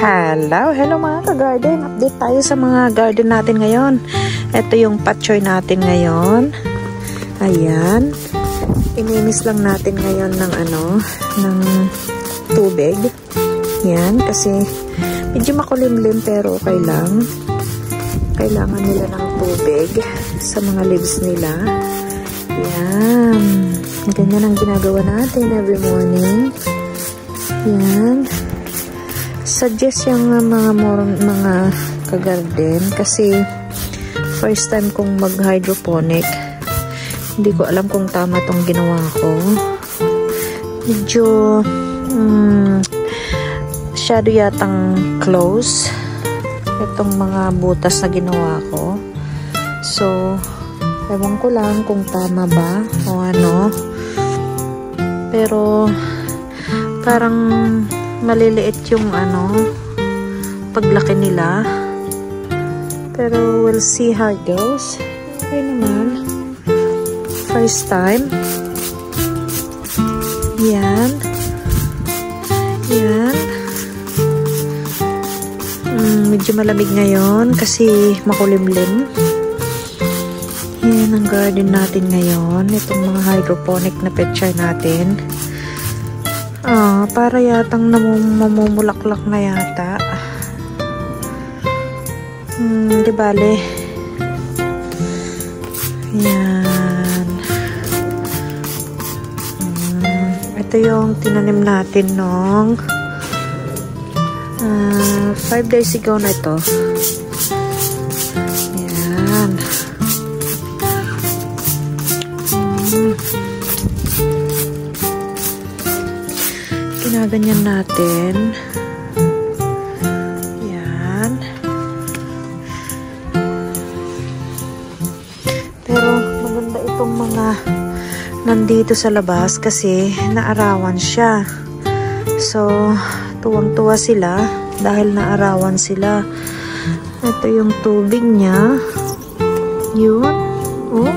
Hello mga ka-garden. Update tayo sa mga garden natin ngayon. Ito yung patchoy natin ngayon. Ayan. Ininis lang natin ngayon ng tubig. Yan, kasi medyo makulimlim pero okay lang. Kailangan nila ng tubig sa mga leaves nila. Yan. Ganyan ang ginagawa natin every morning. Yan. Suggest yung mga ka-garden kasi first time kong mag-hydroponic. Hindi ko alam kung tama tong ginawa ko. Medyo masyado yatang close itong mga butas na ginawa ko. So, ewan ko lang kung tama ba o ano. Pero parang maliliit yung paglaki nila. Pero we'll see how it goes. Okay naman. First time. Yan. Yan. Medyo malamig ngayon kasi makulimlim. Yan ang garden natin ngayon. Itong mga hydroponic na petchay natin. Para yatang namumulaklak na yata. Di bale. Yan. Ito yung tinanim natin nung 5 days ago na ito. Yan. Ginaganyan natin. Yan. Pero maganda itong mga nandito sa labas kasi naarawan siya. So, tuwang-tuwa sila dahil naarawan sila. Ito yung tubig niya. Yun. Oh.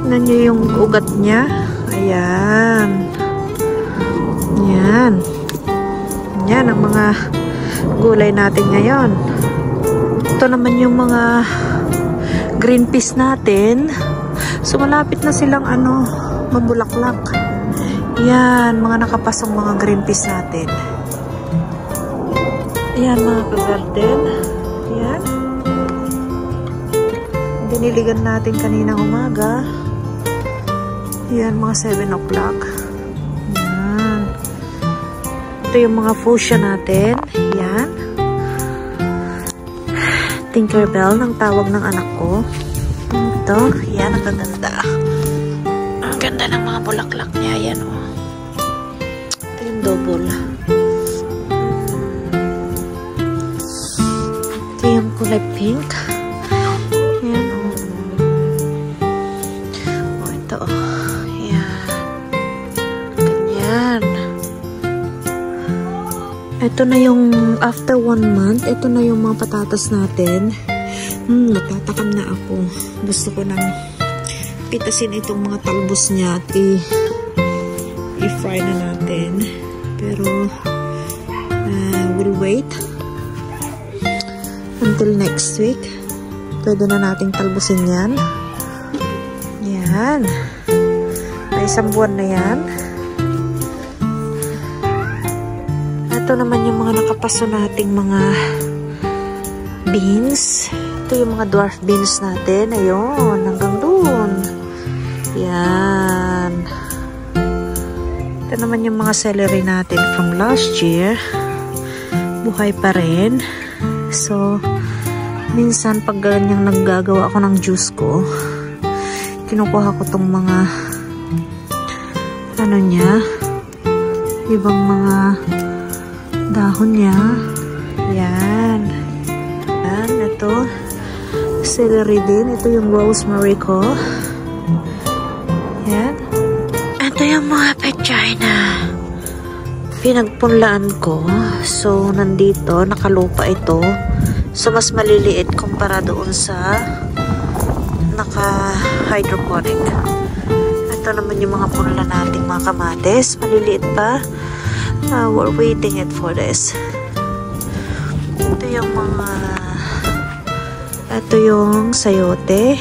Tignan nyo yung ugat niya. Ayan. Yan. Yan ang mga gulay natin ngayon. Ito naman yung mga green peas natin. So, malapit na silang mabulaklak. Yan, mga nakapasong mga green peas natin. Yan, mga ka-garden. Yan. Diniligan natin kaninang umaga. Yan, mga 7 o'clock. Ito yung mga fuchsia natin. Yan. Tinkerbell ng tawag ng anak ko. Ito. Yan, ang ganda. Ang ganda ng mga bulaklak niya. Yan, oh. Ito yung double. Ito yung kulay pink. Yan, oh. Oh, ito, oh. Yan. Ganyan. Ito na yung after 1 month, ito na yung mga patatas natin. Natatakam na ako. Gusto ko nang pitasin itong mga talbos niya at i-fry na natin. Pero we'll wait until next week. Pwede na nating talbusin yan. Yan. May 1 buwan na yan. Ito naman yung mga nakapaso nating mga beans. Ito yung mga dwarf beans natin. Ayun, hanggang doon. Yan. Ito naman yung mga celery natin from last year. Buhay pa rin. So, minsan pag ganyang naggagawa ako ng juice ko, kinukuha ko tong mga ibang mga dahon niya. Yan. Yan. Ito. Celery din. Ito yung rosemary ko. Yan. Ito yung mga petchay na pinagpunlaan ko. So, nandito. Nakalupa ito. So, mas maliliit kumpara doon sa naka-hydroponic. Ito naman yung mga punla nating mga kamates. Maliliit pa. We're waiting it for this. Ito yung sayote.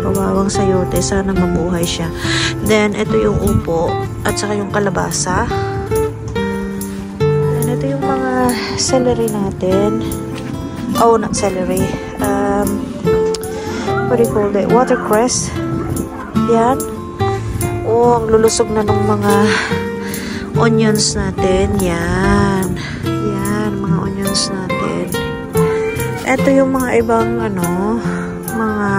Kawawang sayote. Sana mabuhay siya. Then, ito yung upo. At saka yung kalabasa. And ito yung mga celery natin. Oh, not celery. What do you call it? Watercress. Yan. Oh, ang lulusog na ng mga onions natin. Yan. Yan, mga onions natin. Ito yung mga ibang, mga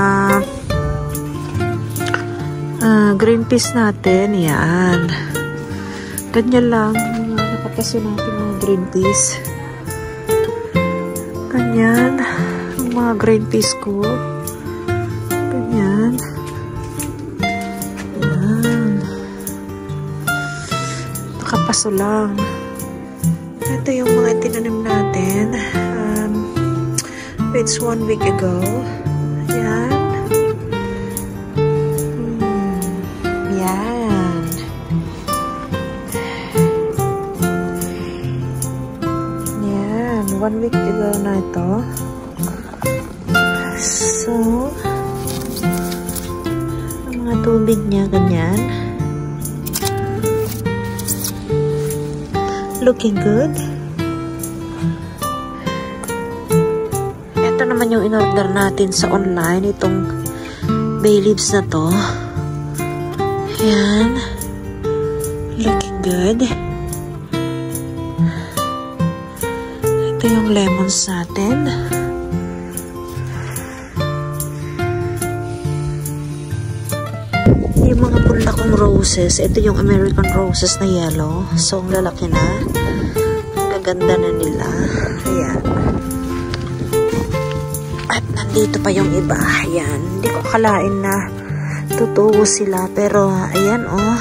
green peas natin. Yan. Ganyan lang. Nakapaso natin mga green peas. Ganyan. Ang mga green peas ko. Ganyan. Yan. Nakapaso lang. Ito yung mga tinanim natin. It's 1 week ago. Yan. Yan. Yan. 1 week ago na ito. So, ang mga tubig niya, ganyan. Looking good. Ito naman yung in-order natin sa online. Itong bay leaves na to. Ayan. Looking good. Ito yung lemons natin. Yung mga bulakong roses. Ito yung American roses na yellow. So, ang lalaki na. Ang gaganda na nila. Ayan. At nandito pa yung iba. Ayan. Hindi ko akalain na tutubo sila. Pero, ayan oh.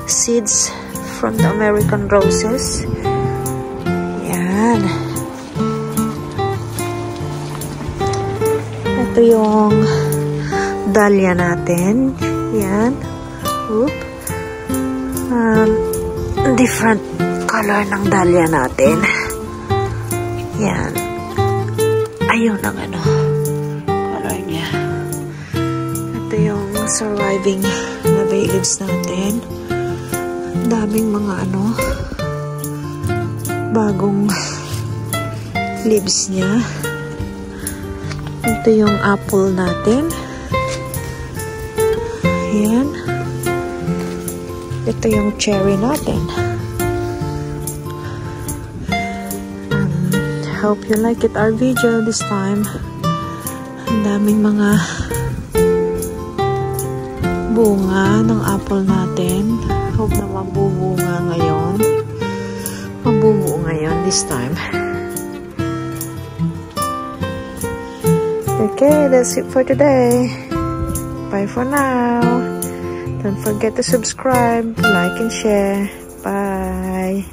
Seeds from the American roses. Ayan. Ito yung dahlia natin. Ayan. Oop. Different color ng dahlia natin. Ayan. Ayun ang color niya. Ito yung surviving na bay leaves natin. Ang daming mga bagong leaves niya. Ito yung apple natin. Ayan. Ito yung cherry natin. Hope you like it our video this time. Ang daming mga bunga ng apple natin. Hope na mabubunga ngayon. Mabubuo ngayon this time. Okay, that's it for today. Bye for now. Don't forget to subscribe, like, and share. Bye.